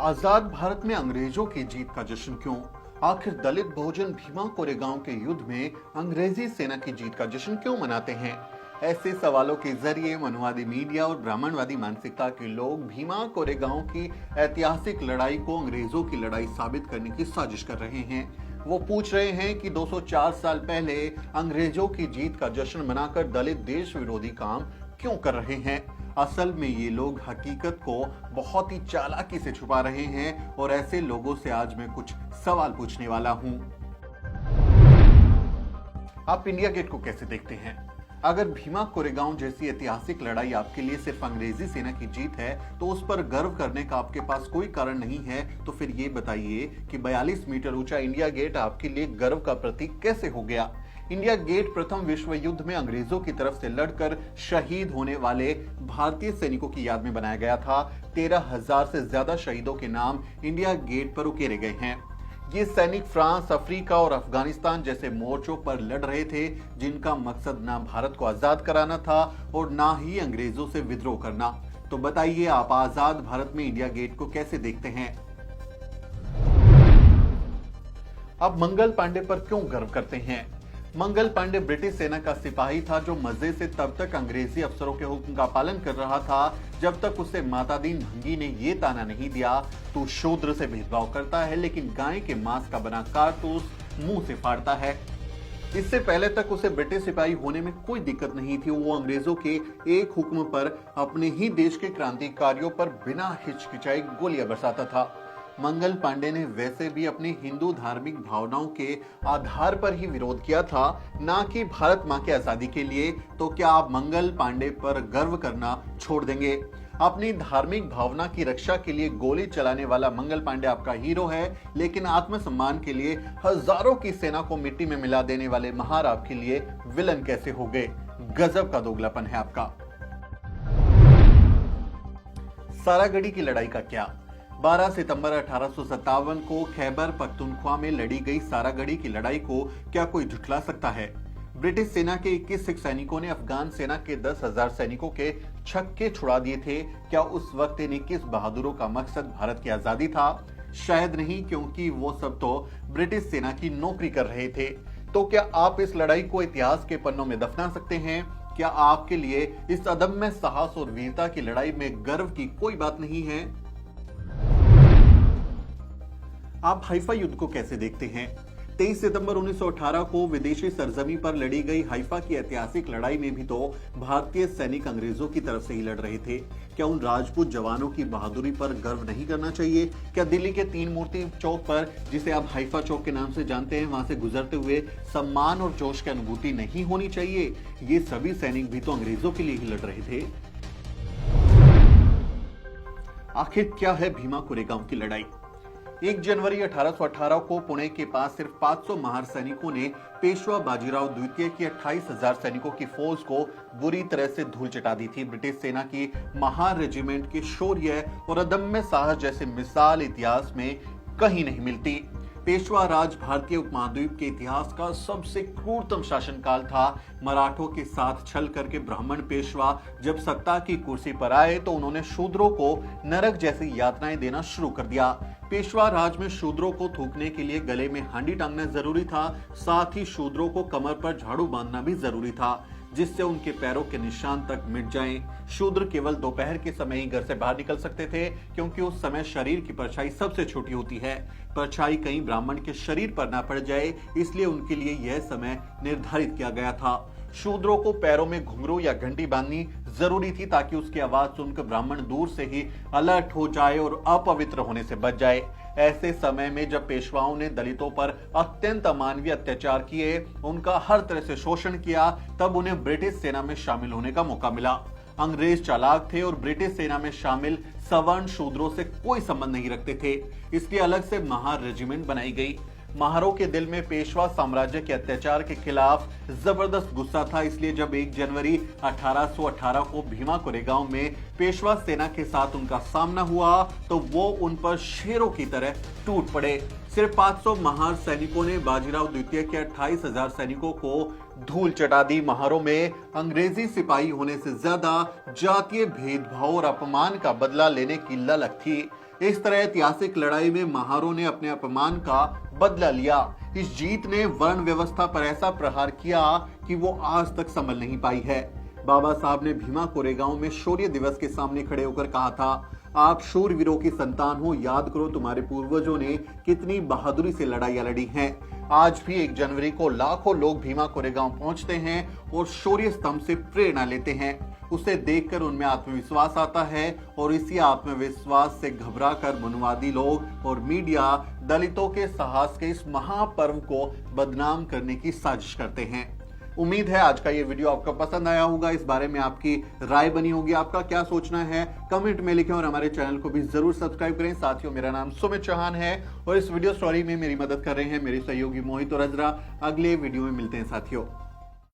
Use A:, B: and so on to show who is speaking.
A: आजाद भारत में अंग्रेजों की जीत का जश्न क्यों? आखिर दलित बहुजन भीमा कोरेगांव के युद्ध में अंग्रेजी सेना की जीत का जश्न क्यों मनाते हैं? ऐसे सवालों के जरिए मनुवादी मीडिया और ब्राह्मणवादी मानसिकता के लोग भीमा कोरेगांव की ऐतिहासिक लड़ाई को अंग्रेजों की लड़ाई साबित करने की साजिश कर रहे हैं। वो पूछ रहे हैं कि 204 साल पहले अंग्रेजों की जीत का जश्न मनाकर दलित देश विरोधी काम क्यों कर रहे हैं। असल में ये लोग हकीकत को बहुत ही चालाकी से छुपा रहे हैं और ऐसे लोगों से आज मैं कुछ सवाल पूछने वाला हूं। आप इंडिया गेट को कैसे देखते हैं? अगर भीमा कोरेगांव जैसी ऐतिहासिक लड़ाई आपके लिए सिर्फ अंग्रेजी सेना की जीत है तो उस पर गर्व करने का आपके पास कोई कारण नहीं है, तो फिर ये बताइए कि 42 मीटर ऊंचा इंडिया गेट आपके लिए गर्व का प्रतीक कैसे हो गया? इंडिया गेट प्रथम विश्व युद्ध में अंग्रेजों की तरफ से लड़कर शहीद होने वाले भारतीय सैनिकों की याद में बनाया गया था। 13,000 से ज्यादा शहीदों के नाम इंडिया गेट पर उकेरे गए हैं। ये सैनिक फ्रांस, अफ्रीका और अफगानिस्तान जैसे मोर्चों पर लड़ रहे थे, जिनका मकसद ना भारत को आजाद कराना था और ना ही अंग्रेजों से विद्रोह करना। तो बताइए, आप आजाद भारत में इंडिया गेट को कैसे देखते हैं? आप मंगल पांडे पर क्यों गर्व करते हैं? मंगल पांडे ब्रिटिश सेना का सिपाही था जो मजे से तब तक अंग्रेजी अफसरों के हुक्म का पालन कर रहा था जब तक उसे माता दीन भंगी ने यह ताना नहीं दिया, तू शूद्र से भेदभाव करता है लेकिन गाय के मांस का बना कारतूस मुंह से फाड़ता है। इससे पहले तक उसे ब्रिटिश सिपाही होने में कोई दिक्कत नहीं थी। वो अंग्रेजों के एक हुक्म पर अपने ही देश के क्रांतिकारियों पर बिना हिचकिचाए गोलियां बरसाता था। मंगल पांडे ने वैसे भी अपनी हिंदू धार्मिक भावनाओं के आधार पर ही विरोध किया था, ना कि भारत मां की आजादी के लिए। तो क्या आप मंगल पांडे पर गर्व करना छोड़ देंगे? अपनी धार्मिक भावना की रक्षा के लिए गोली चलाने वाला मंगल पांडे आपका हीरो है, लेकिन आत्मसम्मान के लिए हजारों की सेना को मिट्टी में मिला देने वाले महार आपके लिए विलन कैसे हो गए? गजब का दोगलापन है आपका। सारागढ़ी की लड़ाई का क्या? 12 सितंबर 1857 को खैबर पख्तूनख्वा में लड़ी गई सारागढ़ी की लड़ाई को क्या कोई झुठला सकता है? ब्रिटिश सेना के 21 सिख सैनिकों ने अफगान सेना के 10,000 सैनिकों के छक्के छुड़ा दिए थे। क्या उस वक्त इन 21 बहादुरों का मकसद भारत की आजादी था? शायद नहीं, क्योंकि वो सब तो ब्रिटिश सेना की नौकरी कर रहे थे। तो क्या आप इस लड़ाई को इतिहास के पन्नों में दफना सकते हैं? क्या आपके लिए इस अदम्य साहस और वीरता की लड़ाई में गर्व की कोई बात नहीं है? आप हाइफा युद्ध को कैसे देखते हैं? 23 सितंबर 1918 को विदेशी सरजमी पर लड़ी गई हाइफा की ऐतिहासिक लड़ाई में भी तो भारतीय सैनिक अंग्रेजों की तरफ से ही लड़ रहे थे। क्या उन राजपूत जवानों की बहादुरी पर गर्व नहीं करना चाहिए? क्या दिल्ली के तीन मूर्ति चौक पर, जिसे आप हाइफा चौक के नाम से जानते हैं, वहां से गुजरते हुए सम्मान और जोश की अनुभूति नहीं होनी चाहिए? ये सभी सैनिक भी तो अंग्रेजों के लिए ही लड़ रहे थे। आखिर क्या है भीमा कोरेगांव की लड़ाई? 1 जनवरी 1818 को पुणे के पास सिर्फ 500 महार सैनिकों ने पेशवा बाजीराव द्वितीय की 28,000 सैनिकों की फौज को बुरी तरह से धूल चटा दी थी। ब्रिटिश सेना की महार रेजिमेंट के शौर्य और अदम्य साहस जैसे मिसाल इतिहास में कहीं नहीं मिलती। पेशवा राज भारतीय उपमहाद्वीप के इतिहास का सबसे क्रूरतम शासनकाल था। मराठों के साथ छल करके ब्राह्मण पेशवा जब सत्ता की कुर्सी पर आए तो उन्होंने शूद्रों को नरक जैसी यातनाएं देना शुरू कर दिया। पेशवा राज में शूद्रों को थूकने के लिए गले में हांडी टांगना जरूरी था, साथ ही शूद्रों को कमर पर झाड़ू बांधना भी जरूरी था, जिससे उनके पैरों के निशान तक मिट जाएं। शूद्र केवल दोपहर के समय ही घर से बाहर निकल सकते थे, क्योंकि उस समय शरीर की परछाई सबसे छोटी होती है। परछाई कहीं ब्राह्मण के शरीर पर ना पड़ जाए, इसलिए उनके लिए यह समय निर्धारित किया गया था। शूद्रों को पैरों में घुंघरू या घंटी बांधनी जरूरी थी, ताकि उसकी आवाज सुनकर ब्राह्मण दूर से ही अलर्ट हो जाए और अपवित्र होने से बच जाए। ऐसे समय में जब पेशवाओं ने दलितों पर अत्यंत अमानवीय अत्याचार किए, उनका हर तरह से शोषण किया, तब उन्हें ब्रिटिश सेना में शामिल होने का मौका मिला। अंग्रेज चालाक थे और ब्रिटिश सेना में शामिल सवर्ण शूद्रों से कोई संबंध नहीं रखते थे, इसलिए अलग से महार रेजिमेंट बनाई गई। महारों के दिल में पेशवा साम्राज्य के अत्याचार के खिलाफ जबरदस्त गुस्सा था, इसलिए जब 1 जनवरी 1818 को भीमा कोरेगांव में पेशवा सेना के साथ उनका सामना हुआ तो वो उन पर शेरों की तरह टूट पड़े। सिर्फ 500 महार सैनिकों ने बाजीराव द्वितीय के 28,000 सैनिकों को धूल चटा दी। महारों में अंग्रेजी सिपाही होने से ज्यादा जातीय भेदभाव और अपमान का बदला लेने की ललक थी। इस तरह ऐतिहासिक लड़ाई में महारों ने अपने अपमान का बदला लिया। इस जीत ने वर्ण व्यवस्था पर ऐसा प्रहार किया कि वो आज तक संभल नहीं पाई है। बाबा साहब ने भीमा कोरेगांव में शौर्य दिवस के सामने खड़े होकर कहा था, आप शूरवीरों की संतान हो, याद करो तुम्हारे पूर्वजों ने कितनी बहादुरी से लड़ाइयां लड़ी हैं। आज भी 1 जनवरी को लाखों लोग भीमा कोरेगांव पहुंचते हैं और शौर्य स्तंभ से प्रेरणा लेते हैं। उसे देखकर उनमें आत्मविश्वास आता है और इसी आत्मविश्वास से घबराकर मनवादी लोग और मीडिया दलितों के साहस के इस महापर्व को बदनाम करने की साजिश करते हैं। उम्मीद है आज का ये वीडियो आपको पसंद आया होगा। इस बारे में आपकी राय बनी होगी। आपका क्या सोचना है कमेंट में लिखें और हमारे चैनल को भी जरूर सब्सक्राइब करें। साथियों, मेरा नाम सुमित चौहान है और इस वीडियो स्टोरी में मेरी मदद कर रहे हैं मेरे सहयोगी मोहित और अजरा। अगले वीडियो में मिलते हैं साथियों।